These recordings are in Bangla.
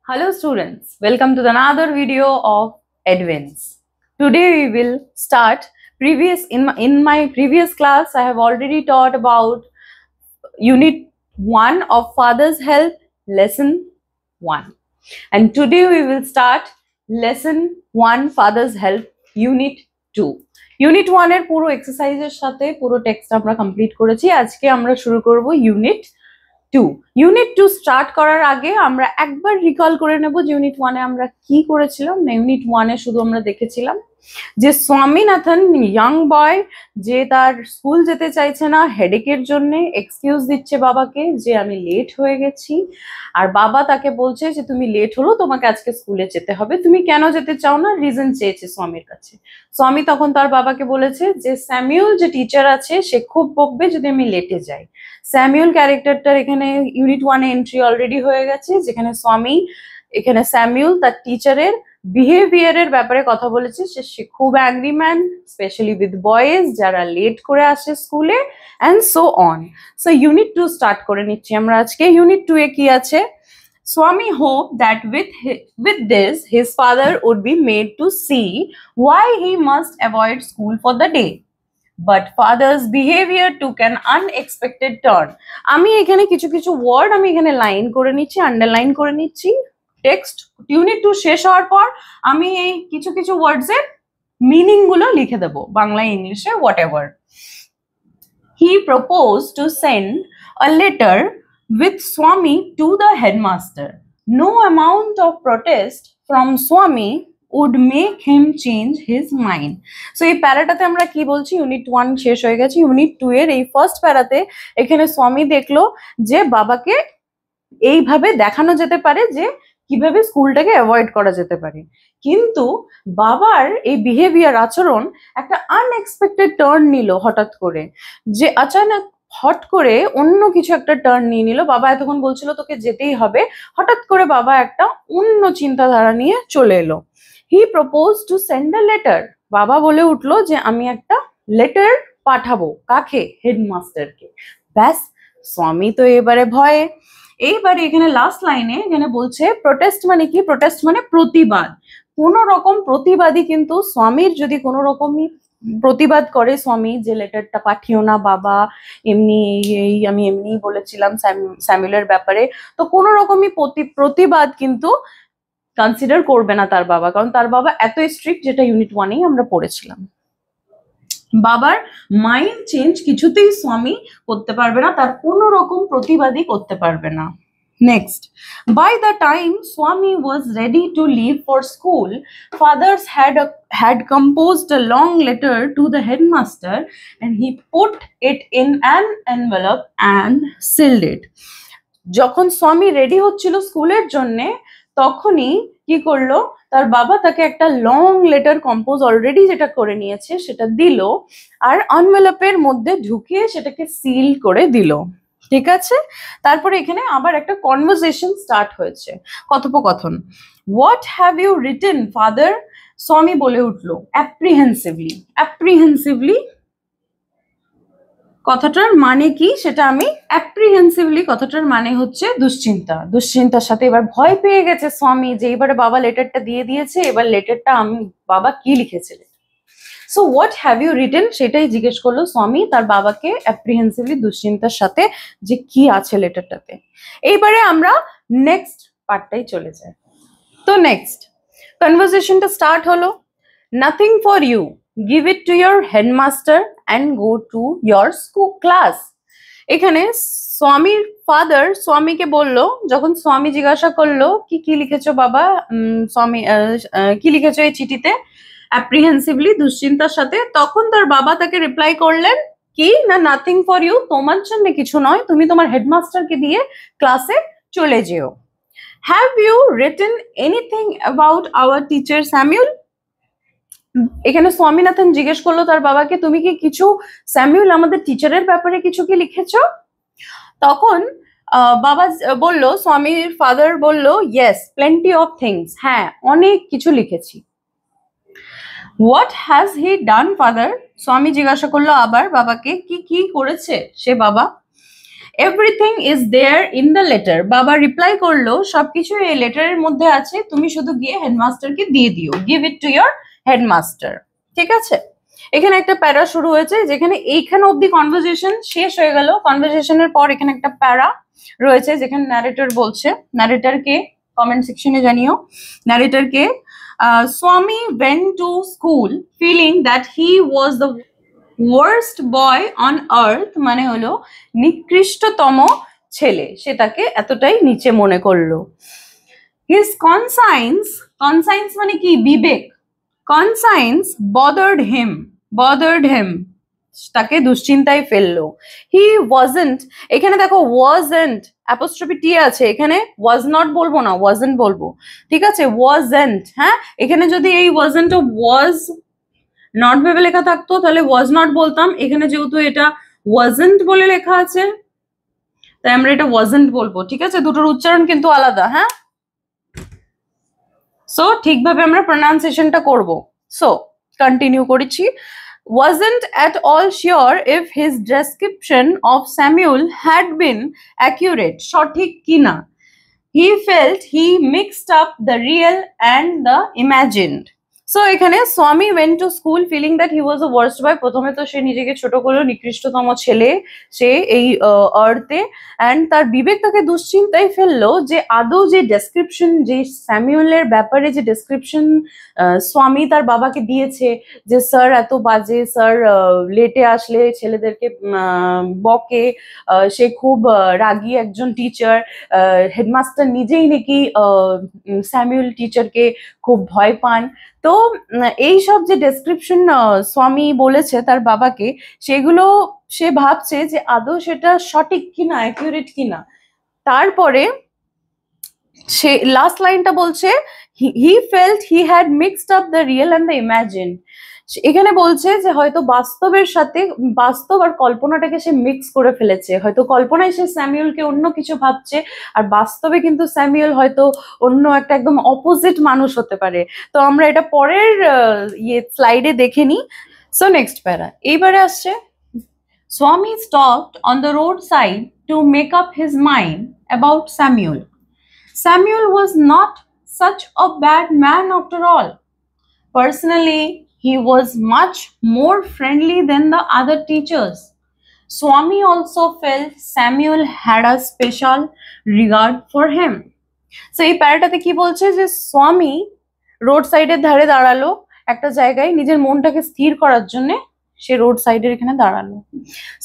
Hello students, welcome to another video of Advents. Today we will start in my previous class I have already taught about unit 1 of Father's Help, lesson 1. And today we will start lesson 1 Father's Help, unit 2. Unit 1 এর পুরো এক্সারসাইজের সাথে পুরো টেক্সট আমরা কমপ্লিট করেছি। আজকে আমরা শুরু করব ইউনিট 2 ইউনিট 2 স্টার্ট করার আগে আমরা একবার রিকল করে নেব যে ইউনিট 1 এ আমরা কি করেছিলাম। না, ইউনিট 1 এ শুধু আমরা দেখেছিলাম যে স্বামীনাথন ইয়াং বয় যে তার স্কুল যেতে চাইছে না হেডেকের জন্য, এক্সকিউজ দিচ্ছে বাবাকে যে আমি লেট হয়ে গেছি, আর বাবা তাকে বলছে যে তুমি লেট হলো, তোমাকে আজকে স্কুলে যেতে হবে, তুমি কেন যেতে চাও না, রিজন চেয়েছে স্বামীর কাছে। স্বামী তখন তার বাবাকে বলেছে যে স্যামুয়েল যে টিচার আছে সে খুব বকবে যদি আমি লেটে যাই। স্যামুয়েল ক্যারেক্টারটার এখানে ইউনিট 1 এ এন্ট্রি অলরেডি হয়ে গেছে, যেখানে এখানে স্যামুয়েল তার টিচারের বিহেভিয়ারের ব্যাপারে কথা বলেছে। সে খুব angry man, specially with boys যারা লেট করে আসে স্কুলে, and so on. So unit 2 start করে নিচ্ছি আমরা আজকে। ইউনিট 2 এ কি আছে? Swami hoped that with this his father would be made to see why he must avoid school for the day. But father's behavior took an unexpected turn. আমি এখানে কিছু কিছু ওয়ার্ড আমি এখানে লাইন করে নিচ্ছি, আন্ডারলাইন করে নিচ্ছি। টেক্সট ইউনিট 2 শেষ হওয়ার পর আমি এই কিছু কিছু ওয়ার্ডস এর মিনিং গুলো লিখে দেব, বাংলায় ইংলিশে whatever. He proposed to send a letter with Swami to the headmaster. No amount of protest from Swami would make him change his mind. So এই প্যারাটাতে আমরা কি বলছি, ইউনিট 1 শেষ হয়ে গেছে। ইউনিট 2 এর এই ফার্স্ট প্যারাতে এখানে স্বামী দেখলো যে বাবাকে এইভাবে দেখানো যেতে পারে যে কিভাবে স্কুলটাকে অ্যাভয়েড করা যেতে পারে, কিন্তু বাবার এই বিহেভিয়ার আচরণ একটা আনএক্সপেক্টেড টার্ন নিল হঠাৎ করে, যে আচানক হট করে অন্য কিছু একটা টার্ন নিয়ে নিল। বাবা এতক্ষণ বলছিল তোকে যেতেই হবে, হঠাৎ করে বাবা একটা অন্য চিন্তাধারা নিয়ে চলে এলো। হি propose to send a letter, বাবা বলে উঠলো যে আমি একটা লেটার পাঠাবো, কাকে? হেডমাস্টারকে। ব্যাস, স্বামী তো এবারে ভয়ে। এইবারে এখানে লাস্ট লাইনে এখানে বলছে প্রোটেস্ট মানে কি? প্রোটেস্ট মানে প্রতিবাদ। কোন রকম প্রতিবাদী কিন্তু স্বামীর যদি কোনো রকমই প্রতিবাদ করে স্বামী যে লেটারটা পাঠিও না বাবা, এমনি এই আমি এমনি বলেছিলাম স্যামুয়েলের ব্যাপারে, তো কোনো রকমই প্রতিবাদ কিন্তু কনসিডার করবে না তার বাবা, কারণ তার বাবা এত স্ট্রিক্ট, যেটা ইউনিট 1 আমরা পড়েছিলাম। বাবার মাইন্ড চেঞ্জ কিছুতেই স্বামী করতে পারবে না, তার কোনো রকম প্রতিবাদী করতে পারবে না। Next, by the time Swami was ready to leave for school, fathers had composed a long letter to the headmaster and he put it in an envelope and sealed it. যখন স্বামী রেডি হচ্ছিল স্কুলের জন্য, তখনই কি করলো, তার বাবা তাকে একটা লং লেটার কম্পোজ অলরেডি যেটা করে নিয়েছে সেটা দিল, আর এনভেলপের মধ্যে ঢুকিয়ে সেটাকে সিল করে দিল। ঠিক আছে, তারপরে এখানে আবার একটা কনভারসেশন স্টার্ট হয়েছে, কথোপকথন। What have you written father? স্বামী বলে উঠলো অ্যাপ্রিহেন্সিভলি। অ্যাপ্রিহেন্সিভলি কথাটার মানে কি সেটা আমি, অ্যাপ্রিহেন্সিভলি কথাটার মানে হচ্ছে দুশ্চিন্তা। দুশ্চিন্তার সাথে এবার ভয় পেয়ে গেছে স্বামী যে এবারে বাবা লেটারটা দিয়ে দিয়েছে, এবার লেটারটা আমি বাবা কি লিখেছিল। So what have you written সেটাই জিজ্ঞেস করলো স্বামী তার বাবাকে অ্যাপ্রিহেন্সিভলি, দুশ্চিন্তার সাথে, যে কি আছে লেটারটাতে। এইবারে আমরা নেক্সট পার্টটাই চলে যাই। তো নেক্সট কনভারসেশনটা স্টার্ট হলো। Nothing for you, give it to your headmaster and go to your school class. এখানে স্বামীর ফাদার স্বামীকে বললো, যখন স্বামী জিজ্ঞাসা করলো কি কি লিখেছো বাবা, স্বামী কি লিখেছো এই চিঠিতে, অ্যাপ্রিহেন্সিভলি দুশ্চিন্তার সাথে, তখন তার বাবা তাকে রিপ্লাই করলেন কি না, নাথিং ফর ইউ, তোমার জন্য কিছু নয়, তুমি তোমার হেডমাস্টারকে দিয়ে ক্লাসে চলে যেও। Have you written anything about our teacher Samuel? এখানে স্বামীনাথন জিজ্ঞেস করলো তার বাবাকে তুমি কি কিছু স্যামুয়েল আমাদের টিচারের ব্যাপারে কিছু কি লিখেছো? তখন বাবা বলল, স্বামীর ফাদার বলল, ইয়েস প্লেন্টি অফ থিংস, হ্যাঁ অনেক কিছু লিখেছি। What has he done father? স্বামী জিজ্ঞাসা করলো আবার বাবাকে কি কি করেছে সে বাবা। Everything is there in the letter. বাবা রিপ্লাই করলো সবকিছু এই লেটারের মধ্যে আছে, তুমি শুধু গিয়ে হেডমাস্টারকে দিয়ে দিও, give it to your headmaster. ঠিক আছে, এখানে একটা প্যারা শুরু হয়েছে, যেখানে এইখানে অব্দি কনভারসেশন শেষ হয়ে গেল। কনভারসেশনের পর এখানে একটা প্যারা রয়েছে যেখানে ন্যারেটর বলছে, ন্যারেটরকে কমেন্ট সেকশনে জানিও ন্যারেটরকে। Swami went to school feeling that he was the worst boy on earth, মানে হলো নিকৃষ্টতম ছেলে, সে তাকে এতটাই নিচে মনে করলো। His conscience মানে কি, বিবেক, conscience bothered him, তাকে দুশ্চিন্তায় ফেললো। He wasn't, এখানে দেখো wasn't অ্যাপোস্ট্রফি টি আছে, এখানে was not বলবো না, wasn't বলবো। ঠিক আছে, wasn't, হ্যাঁ, এখানে যদি এই wasn't ও was not ভেবে লেখা থাকতো তাহলে was not বলতাম। এখানে যেহেতু এটা wasn't বলে লেখা আছে তাই আমরা এটা wasn't বলবো। ঠিক আছে, দুটোর উচ্চারণ কিন্তু আলাদা, হ্যাঁ। সো ঠিকভাবে আমরা প্রনাউন্সিয়েশনটা করব। সো কন্টিনিউ করেছি। Wasn't at all sure if his description of Samuel had been accurate, সঠিক কিনা। He felt he mixed up the real and the imagined. So এখানে স্বামী went to school feeling that he was the worst boy, প্রথমে তো সে নিজেকে ছোট করলো, নিকৃষ্টতম ছেলে সে এই আর্থে, অ্যান্ড তার বিবেক তাকে দুশ্চিন্তায় ফেললো যে আদৌ যে ডেসক্রিপশন, যে স্যামুয়েলের ব্যাপারে যে ডেসক্রিপশন স্বামী তার বাবাকে দিয়েছে, যে স্যার এত বাজে, স্যার লেটে আসলে ছেলেদেরকে বকে, সে খুব রাগী একজন টিচার, হেডমাস্টার নিজেই নাকি স্যামুয়েল টিচারকে খুব ভয় পান। তো এই সব যে ডেসক্রিপশন স্বামী বলেছে তার বাবাকে, সেগুলো সে ভাবছে যে আদৌ সেটা সঠিক কিনা, অ্যাকিউরেট কিনা। তারপরে সে লাস্ট লাইনটা বলছে he felt he had mixed up the real and the imagine. এখানে বলছে যে হয়তো বাস্তবের সাথে, বাস্তব আর কল্পনাটাকে সে মিক্স করে ফেলেছে। হয়তো কল্পনায় সে স্যামুয়েলকে অন্য কিছু ভাবছে, আর বাস্তবে কিন্তু স্যামুয়েল হয়তো অন্য একটা একদম অপোজিট মানুষ হতে পারে। তো আমরা এটা পরের স্লাইডে দেখে নিই। সো নেক্সট প্যারা এইবারে আসছে, স্বামী stopped on the road side two make up his mind about Samuel. Samuel was not such a bad man after all. Personally, he was much more friendly than the other teachers. Swami also felt Samuel had a special regard for him. So এই প্যারাটাতে কি বলছে যে স্বামী রোড সাইডের ধারে দাঁড়ালো একটা জায়গায় নিজের মনটাকে স্থির করার জন্য, সে রোড সাইডের এখানে দাঁড়ালো।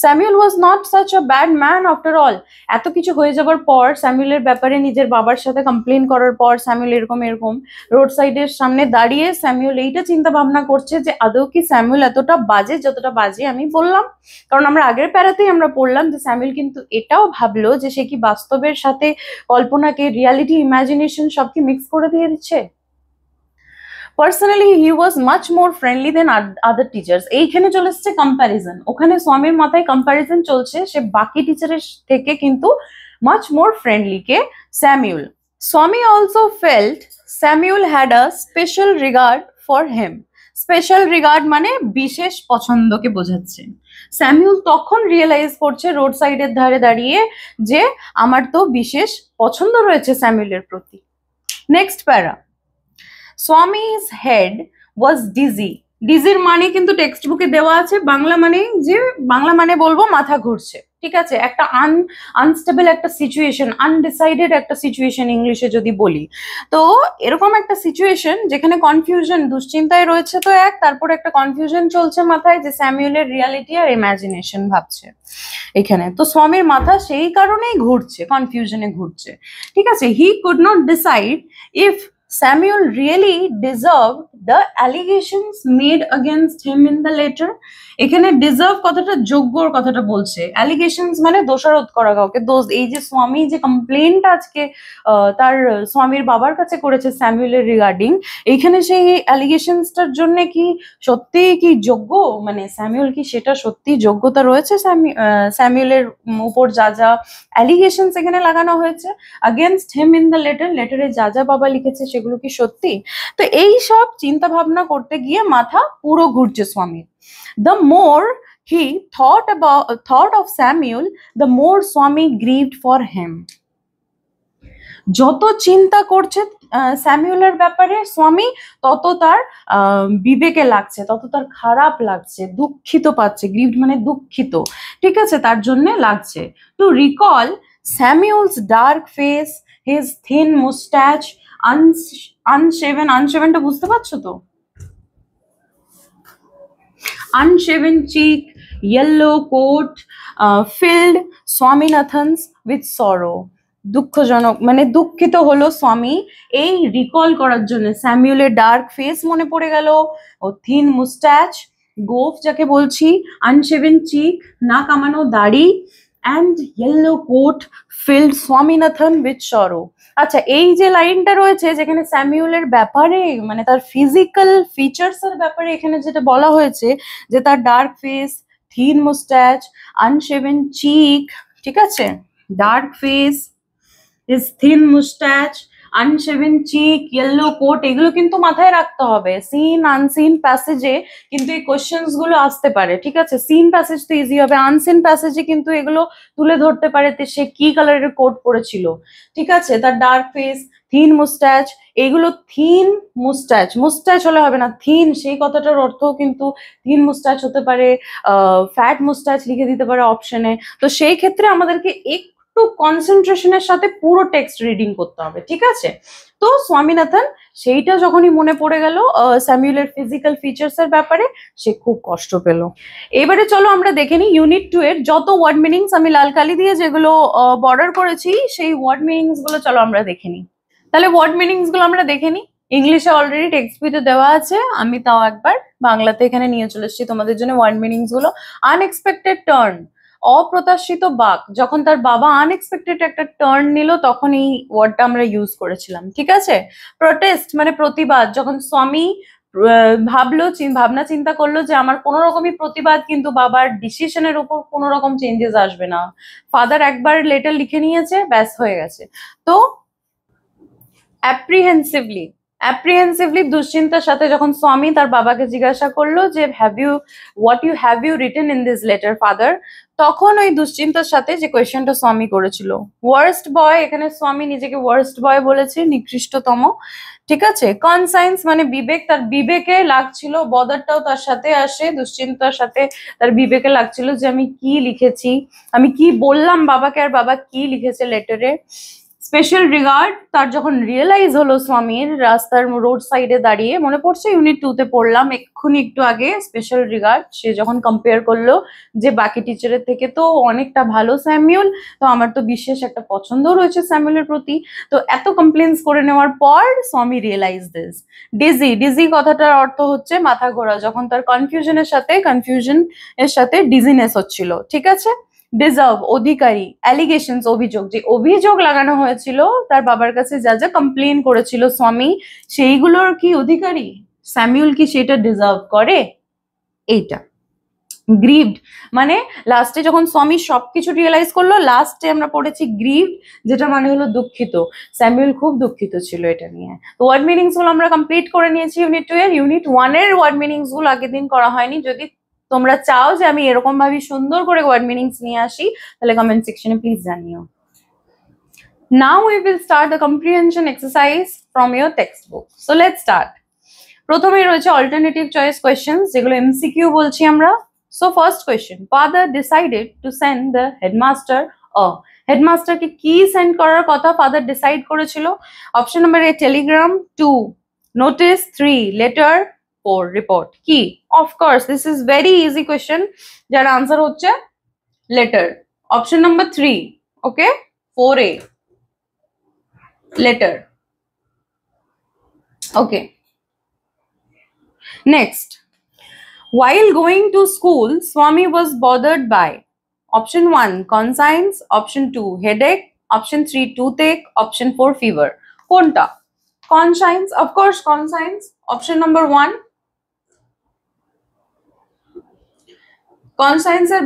Samuel was not such a bad man after all. এত কিছু হয়ে যাবার পর, স্যামুয়েলের ব্যাপারে নিজের বাবার সাথে কমপ্লেন করার পর, স্যামুয়েল এরকম রোড সাইডের সামনে দাঁড়িয়ে স্যামুয়েল এইটা চিন্তা ভাবনা করছে যে আদৌ কি স্যামুয়েল এতটা বাজে যতটা বাজে আমি বললাম। কারণ আমরা আগের প্যারাতেই আমরা পড়লাম যে স্যামুয়েল কিন্তু এটাও ভাবলো যে সে কি বাস্তবের সাথে কল্পনাকে, রিয়ালিটি, ইমাজিনেশন সব কি মিক্স করে দিয়ে দিচ্ছে। Personally he was much more friendly than other teachers. এইখানে চলে এসছে কম্প্যারিজন, ওখানে স্বামীর মাথায় কম্প্যারিজন চলছে, সে বাকি টিচারের থেকে কিন্তু মাচ মোর ফ্রেন্ডলি কে স্যামুয়েল। স্বামী also felt Samuel had a special regard for him. Special regard মানে বিশেষ পছন্দকে বোঝাচ্ছে। স্যামুয়েল তখন রিয়েলাইজ করছে রোড সাইডের ধারে দাঁড়িয়ে যে আমার তো বিশেষ পছন্দ রয়েছে স্যামুয়েলের প্রতি। নেক্সট প্যারা, Swami's head was dizzy. ডিজির মানে কিন্তু টেক্সট বুকে দেওয়া আছে, বাংলা মানে যে বাংলা মানে বলবো মাথা ঘুরছে। ঠিক আছে, একটা আনস্টেবল একটা সিচুয়েশন, আনডিসাইডেড একটা সিচুয়েশন ইংলিশে যদি বলি, তো এরকম একটা সিচুয়েশন যেখানে কনফিউশন, দুশ্চিন্তায় রয়েছে তো এক, তারপর একটা কনফিউশন চলছে মাথায় যে স্যামুয়েলের রিয়ালিটি আর ইমাজিনেশন ভাবছে এখানে। তো স্বামীর মাথা সেই কারণেই ঘুরছে, কনফিউশনে ঘুরছে। ঠিক আছে, he could not decide if Samuel really deserved the allegations made against him in the letter. এখানে ডিজার্ভ কথাটা যোগ্যর কথাটা বলছে, অ্যালিগেশনস মানে দোষারোপ করা কাউকে, দোষ। এই যে স্বামী যে কমপ্লেনটা আজকে তার স্বামীর বাবার কাছে করেছে স্যামুয়েলের রিগার্ডিং, এইখানে সেই অ্যালিগেশনসটার জন্য কি সত্যি কি যোগ্য, মানে স্যামুয়েল কি সেটা সত্যি যোগ্যতা রয়েছে স্যামুয়েলের উপর যা যা অ্যালিগেশনস এখানে লাগানো হয়েছে against him in the letter, লেটারে যা যা বাবা লিখেছে সেগুলো কি সত্যি। তো এই সব চিন্তা ভাবনা করতে গিয়ে মাথা পুরো ঘুরছে স্বামীর। The more he thought of Samuel, the more Swami grieved for him. যত চিন্তা করছে স্যামুয়েলের ব্যাপারে স্বামী, তত তার বিবেকে লাগছে, তত তার খারাপ লাগছে, দুঃখিত পাচ্ছে। গ্রিভড মানে দুঃখিত, ঠিক আছে, তার জন্য লাগছে। To recall Samuel's dark face, his thin moustache, আনশেভেনটা বুঝতে পারছো তো? unshaven cheek, yellow coat, filled Swaminathan's with sorrow. দুঃখজনক মানে দুঃখিত হলো স্বামী এই রিকল করার জন্য। স্যামুয়েলের ডার্ক ফেস মনে পড়ে গেল, ও থিন মুস্টাচ, গোফ যাকে বলছি, আনশেভেন চিক, না কামানো দাড়ি, and yellow coat, filled Swaminathan with sorrow. আচ্ছা, এই যে লাইনটা রয়েছে যেখানে স্যামুয়েলের ব্যাপারে মানে তার ফিজিক্যাল ফিচার্স এর ব্যাপারে এখানে যেটা বলা হয়েছে যে তার ডার্ক ফেস, থিন মুস্টাচ, আনশেভেন চিক, ঠিক আছে, dark face, his thin mustache, unshaven cheek, yellow coat, এগুলো কিন্তু মাথায় রাখতে হবে। সিন আনসিন প্যাসেজে কিন্তু এই কোশ্চেন্স গুলো আসতে পারে, ঠিক আছে। সিন প্যাসেজ তো ইজি হবে, আনসিন প্যাসেজে কিন্তু এগুলো তুলে ধরতে পারে সে কি কালারের কোট পরেছিল, ঠিক আছে। তার ডার্ক ফেস, থিন মুস্টাচ, এগুলো থিন মুস্টাচ, মুস্টাচ হলে হবে না, থিন, সেই কথাটার অর্থ কিন্তু থিন মুস্টাচ হতে পারে, ফ্যাট মুস্টাচ লিখে দিতে পারে অপশনে। তো সেই ক্ষেত্রে আমাদেরকে একটু কনসেন্ট্রেশনের সাথে পুরো টেক্সট রিডিং করতে হবে, ঠিক আছে। তো স্বামীনাথন সেইটা যখনই মনে পড়ে গেল স্যামুয়েলের ফিজিক্যাল ফিচার্স এর ব্যাপারে, সে খুব কষ্ট পেল। এবারে চলো আমরা দেখে নিই ইউনিট 2 এর যত ওয়ার্ড মিনিংস আমি লাল কালি দিয়ে যেগুলো বর্ডার করেছি সেই ওয়ার্ড মিনিংস গুলো চলো আমরা দেখে নিই। তাহলে ওয়ার্ড মিনিংস গুলো আমরা দেখে নিই। ইংলিশে অলরেডি টেক্সট বইতে দেওয়া আছে, আমি তাও একবার বাংলাতে এখানে নিয়ে চলে এসেছি তোমাদের জন্য ওয়ার্ড মিনিংস গুলো। আনএক্সপেক্টেড টার্ন, অপ্রত্যাশিত বাক, যখন তার বাবা আনএক্সপেক্টেড একটা টার্ন নিল তখন এই ওয়ার্ডটা আমরা ইউজ করেছিলাম, ঠিক আছে। প্রোটেস্ট মানে প্রতিবাদ, যখন স্বামী ভাবনা চিন্তা করলো যে আমার কোনো রকমই প্রতিবাদ কিন্তু বাবার ডিসিশনের উপর কোনো রকম চেঞ্জেস আসবে না, ফাদার একবার লেটার লিখে নিয়েছে, ব্যাস হয়ে গেছে। তো অ্যাপ্রিহেন্সিভলি দুশ্চিন্তার সাথে যখন স্বামী তার বাবাকে জিজ্ঞাসা করলো যে have you written in this letter father, তখন ওই দুশ্চিন্তার সাথে যে কোয়েশ্চেনটা স্বামী করেছিল। ওয়ার্স্ট বয়, এখানে স্বামী নিজেকে ওয়ার্স্ট বয় বলেছে, নিকৃষ্টতম, ঠিক আছে। কনসাইন্স মানে বিবেক, তার বিবেকে লাগছিল, বদারটাও তার সাথে আসে, দুশ্চিন্তার সাথে তার বিবেকে লাগছিল যে আমি কি লিখেছি, আমি কি বললাম বাবাকে, আর বাবা কি লিখেছে লেটারে। স্পেশাল রিগার্ড, তার যখন রিয়েলাইজ হলো স্বামীর রাস্তার রোড সাইডে দাঁড়িয়ে, মনে পড়ছে ইউনিট 2 তে পড়লাম এক্ষুনি একটু আগে, স্পেশাল রিগার্ড, সে যখন কম্পেয়ার করলো যে বাকি টিচারের থেকে তো অনেকটা ভালো স্যামুয়েল, তো আমার তো বিশেষ একটা পছন্দ রয়েছে স্যামুয়েলের প্রতি। তো এত কমপ্লেন্স করে নেওয়ার পর স্বামী রিয়েলাইজ দিস। ডিজি কথাটার অর্থ হচ্ছে মাথা ঘোরা, যখন তার কনফিউশন এর সাথে ডিজিনেস হচ্ছিল, ঠিক আছে। ডিজার্ভ অধিকারী, অ্যালিগেশনস অভিযোগ, যে অভিযোগ লাগানো হয়েছিল তার বাবার কাছে, যা যা কমপ্লেন করেছিল স্বামী সেইগুলোর কি অধিকারী স্যামুয়েল, কি সেটা ডিজার্ভ করে, এইটা। গ্রিভড মানে লাস্টে যখন স্বামী সবকিছু রিয়েলাইজ করলো, লাস্টে আমরা পড়েছি গ্রিভড, যেটা মানে হলো দুঃখিত। স্যামুয়েল খুব দুঃখিত ছিল এটা নিয়ে। তো ওয়ার্ড মিনিংস গুলো আমরা কমপ্লিট করে নিয়েছি ইউনিট 2 এর। ইউনিট 1 এর ওয়ার্ড মিনিংস গুলো আগের দিন করা হয়নি। যদি তোমরা চাও যে আমি এরকম ভাবে সুন্দর করে ওয়ার্ড মিনিংস নিয়ে আসি, তাহলে কমেন্ট সেকশনে প্লিজ জানিও। Now we will start the comprehension exercise from your textbook. So let's start. প্রথমে রয়েছে অল্টারনেটিভ চয়েস কোয়েশ্চেন্স, যেগুলো এমসিকিউ বলছি আমরা। So first question, father decided to send the headmaster a, হেডমাস্টারকে কি সেন্ড করার কথা ফাদার ডিসাইড করেছিল? Option number A telegram, 2 notice, 3 letter, 4 report. কি? Of course this is very easy question, যার আনসার হচ্ছে letter, option number 3, okay, 4A letter, okay. Next, while going to school Swami was bothered by option 1 conscience, option 2 headache, option 3 toothache, option 4 fever. কোনটা? conscience, of course conscience, option number 1। conscience এর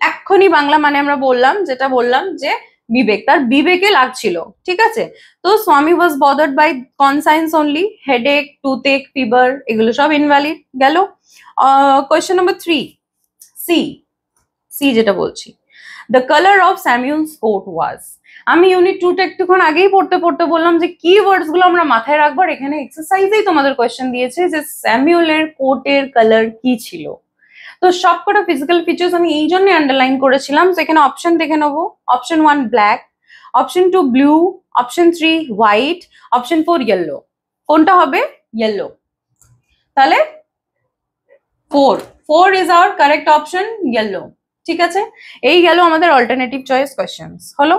এক্ষুনি বাংলা মানে আমরা বললাম, যেটা বললাম যে বিবেক, তার বিবেকে লাগছিল, ঠিক আছে। তো Swami was bothered by conscience only, headache, toothache, fever এগুলো সব ইনভ্যালিড গেল। কোয়েশ্চেন নাম্বার 3 সি, সি যেটা বলছি, the colour of Samuel's coat was. আমি ইউনিট 2 টা একটুক্ষণ আগেই পড়তে বললাম যে কি ওয়ার্ডস গুলো আমরা মাথায় রাখবো। এখানে এক্সারসাইজেই তোমাদের কোয়েশ্চেন দিয়েছে যে স্যামুয়েলের কোটের কালার কি ছিল। তো সবকটা ফিজিক্যাল ফিচার্স আমি এই জন্য আন্ডারলাইন করেছিলাম। তো এখানে অপশন দেখে নেবো। Option 1 black, option 2 blue, option 3 white, option 4 yellow. কোনটা হবে? ইয়েলো। তাহলে 4 is our correct option, yellow. ঠিক আছে, এই গেল আমাদের অল্টারনেটিভ চয়েস কোয়েশ্চেন্স হলো।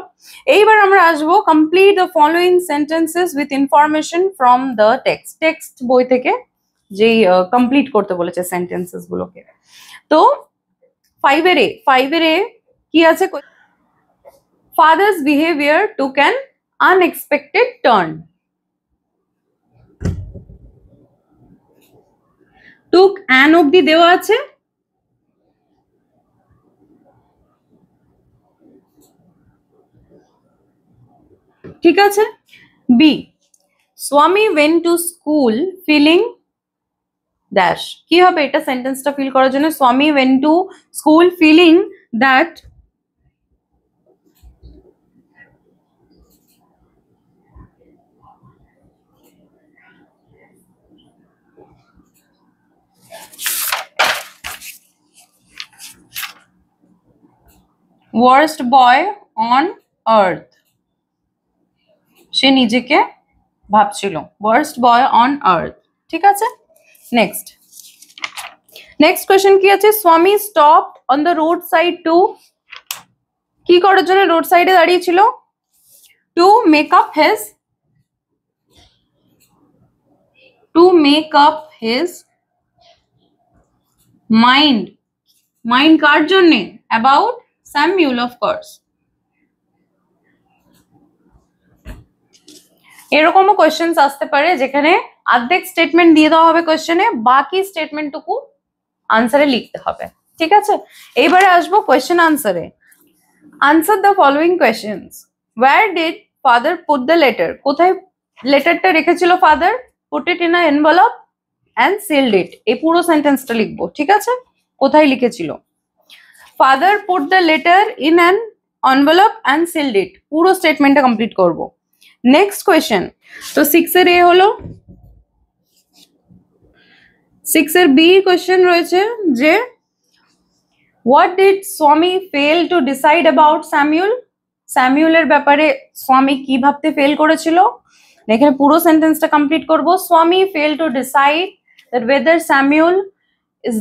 এইবার আমরা আসবো complete the following sentences with information from the text. Text বই থেকে যেই কমপ্লিট করতে বলেছে সেন্টেন্সেস গুলোকে। তো 5 এর এ কি আছে? Father's behaviour took an unexpected turn. Took an অব্দি দেওয়া আছে। ঠিক আছে। B, Swami went to school feeling dash. কি হবে এটা সেন্টেন্সটা ফিল করার জন্য? Swami went to school feeling that worst boy on earth। সে নিজেকে ভাবছিল worst boy on earth। ঠিক আছে। নেক্সট কোয়েশ্চেন কি আছে? Swami stopped on the road side to, কি করার জন্য রোড সাইডে দাঁড়িয়ে ছিল? To make up his mind কার জন্য? About Samuel of course. এরকমও কোয়েশ্চেন্স আসতে পারে যেখানে অর্ধেক স্টেটমেন্ট দিয়ে দেওয়া হবে কোয়েশ্চেনে, বাকি স্টেটমেন্টটুকু আনসারে লিখতে হবে। ঠিক আছে, এইবারে আসবো কোয়েশ্চেন আনসারে। Answer the following questions. Where did father put the letter? কোথায় লেটারটা রেখেছিল father? Put it in a envelope and sealed it. এই পুরো সেন্টেন্সটা লিখবো। ঠিক আছে, কোথায় লিখেছিল? Father put the letter in an envelope and sealed it. পুরো স্টেটমেন্টটা কমপ্লিট করবো। Next question. তো 6 এর এ হলো। 6 এর বি কোয়েশ্চেন রয়েছে যে what did Swami fail to decide about Samuel? স্যামুয়েলের ব্যাপারে স্বামী কি ভাবতে ফেল করেছিল? এখানে পুরো সেন্টেন্সটা কমপ্লিট করব। স্বামী fail to decide that weather Samuel is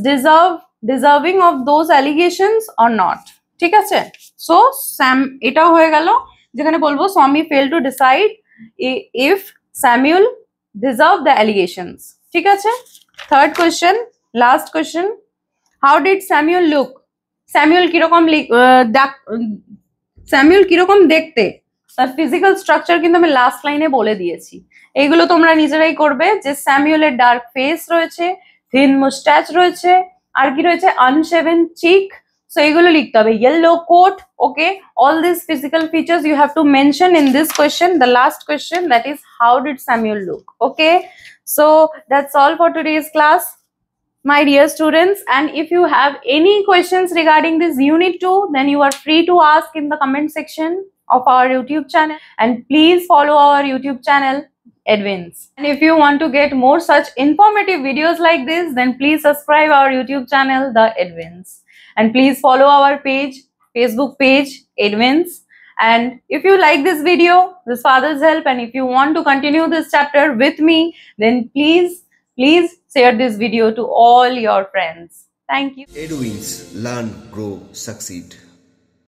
deserving of those allegations or not. ঠিক আছে, সো এটাও হয়ে গেল, যেখানে বলবো স্বামী fail to decide if Samuel deserve the allegations. ঠিক আছে। Third question, last question. How did Samuel look? Samuel কিরকম দেখতে? তার ফিজিক্যাল স্ট্রাকচার কিন্তু আমি লাস্ট লাইনে বলে দিয়েছি। এইগুলো তোমরা নিজেরাই করবে যে স্যামুয়েলের ডার্ক ফেস রয়েছে, থিন মুস্টাচ রয়েছে, আর কি রয়েছে? আনশেভেন চিক। So এইগুলো লিখতে হবে। Yellow coat, okay, all these physical features you have to mention in this question, the last question, that is how did Samuel look? Okay, so that's all for today's class, my dear students. And if you have any questions regarding this unit 2, then you are free to ask in the comment section of our YouTube channel, and please follow our YouTube channel Edwins. And if you want to get more such informative videos like this, then please subscribe our YouTube channel The Edwins. And please follow our page, Facebook page, Edwins. And if you like this video, this Father's Help, and if you want to continue this chapter with me, then please share this video to all your friends. Thank you. Edwins, learn, grow, succeed.